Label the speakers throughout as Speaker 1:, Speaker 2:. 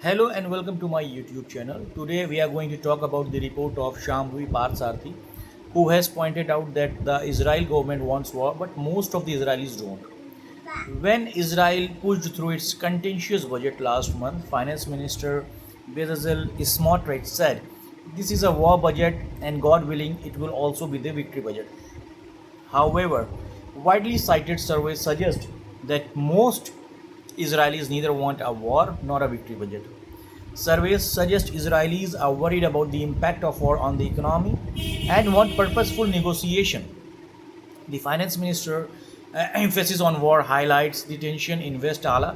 Speaker 1: Hello and welcome to my YouTube channel. Today we are going to talk about the report of Shambhavi Parsarthi, who has pointed out that the Israel government wants war, but most of the Israelis don't. When Israel pushed through its contentious budget last month, Finance Minister Bezalel Smotrich said, "This is a war budget, and God willing, it will also be the victory budget." However, widely cited surveys suggest that most Israelis neither want a war nor a victory budget. Surveys suggest Israelis are worried about the impact of war on the economy and want purposeful negotiation. The finance minister emphasis on war highlights the tension in West Aala.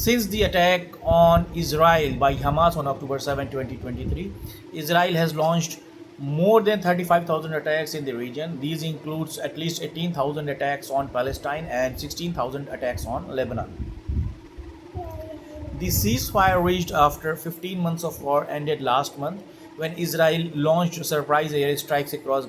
Speaker 1: Since the attack on Israel by Hamas on October 7, 2023, Israel has launched more than 35,000 attacks in the region. These includes at least 18,000 attacks on Palestine and 16,000 attacks on Lebanon. The ceasefire reached after 15 months of war ended last month when Israel launched surprise airstrikes across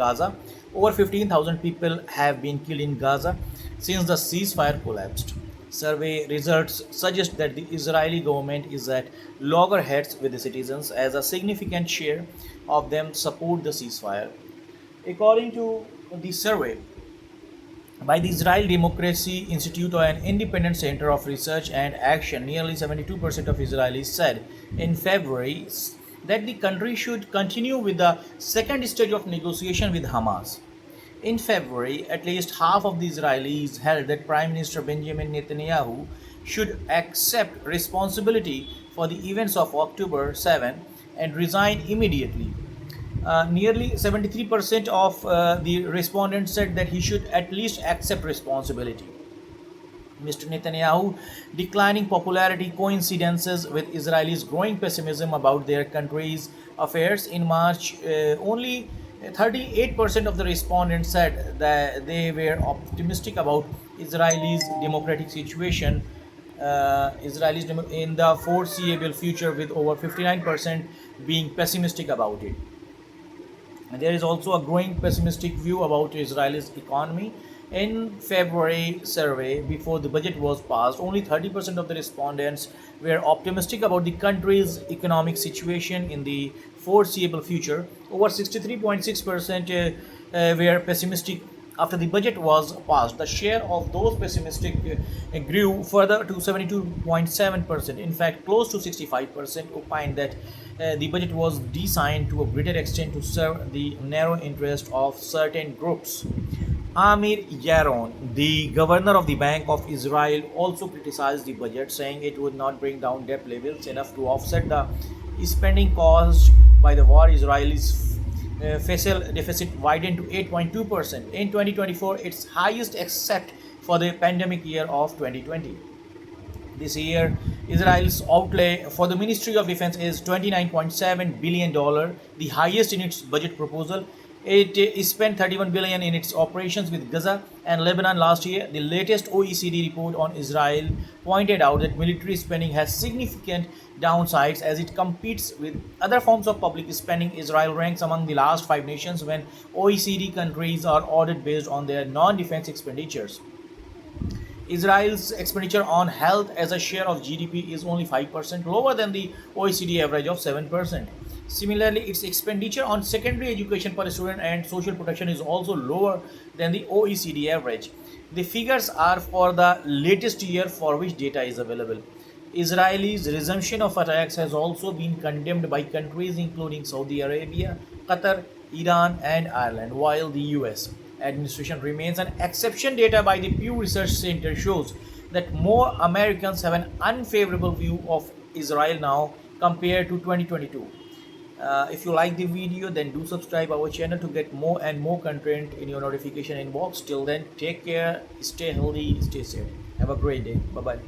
Speaker 1: Gaza. Over 15,000 people have been killed in Gaza since the ceasefire collapsed. Survey results suggest that the Israeli government is at loggerheads with the citizens, as a significant share of them support the ceasefire. According to the survey, by the Israel Democracy Institute, an independent center of research and action, nearly 72% of Israelis said in February that the country should continue with the second stage of negotiation with Hamas. In February, at least half of the Israelis held that Prime Minister Benjamin Netanyahu should accept responsibility for the events of October 7 and resign immediately. Nearly 73% of the respondents said that he should at least accept responsibility. Mr. Netanyahu declining popularity coincidences with Israelis' growing pessimism about their country's affairs. In March, only 38% of the respondents said that they were optimistic about Israelis' democratic situation. In the foreseeable future, with over 59% being pessimistic about it. And there is also a growing pessimistic view about Israel's economy. In February survey, before the budget was passed, only 30% of the respondents were optimistic about the country's economic situation in the foreseeable future. Over 63.6% were pessimistic after the budget was passed. The share of those pessimistic grew further to 72.7%. In fact, close to 65% opined that the budget was designed to a greater extent to serve the narrow interest of certain groups. Amir Yaron, the governor of the Bank of Israel, also criticized the budget, saying it would not bring down debt levels enough to offset the spending caused by the war. Israel's fiscal deficit widened to 8.2% in 2024, its highest except for the pandemic year of 2020. This year, Israel's outlay for the Ministry of Defense is $29.7 billion, the highest in its budget proposal. It spent $31 billion in its operations with Gaza and Lebanon last year. The latest OECD report on Israel pointed out that military spending has significant downsides as it competes with other forms of public spending. Israel ranks among the last 5 nations when OECD countries are ordered based on their non-defense expenditures. Israel's expenditure on health as a share of GDP is only 5%, lower than the OECD average of 7%. Similarly, its expenditure on secondary education per student and social protection is also lower than the OECD average. The figures are for the latest year for which data is available. Israel's resumption of attacks has also been condemned by countries including Saudi Arabia, Qatar, Iran, and Ireland, while the US administration remains an exception. Data by the Pew Research Center shows that more Americans have an unfavorable view of Israel now compared to 2022. If you like the video, then do subscribe our channel to get more and more content in your notification inbox. Till then, take care, stay healthy, stay safe. Have a great day. Bye bye.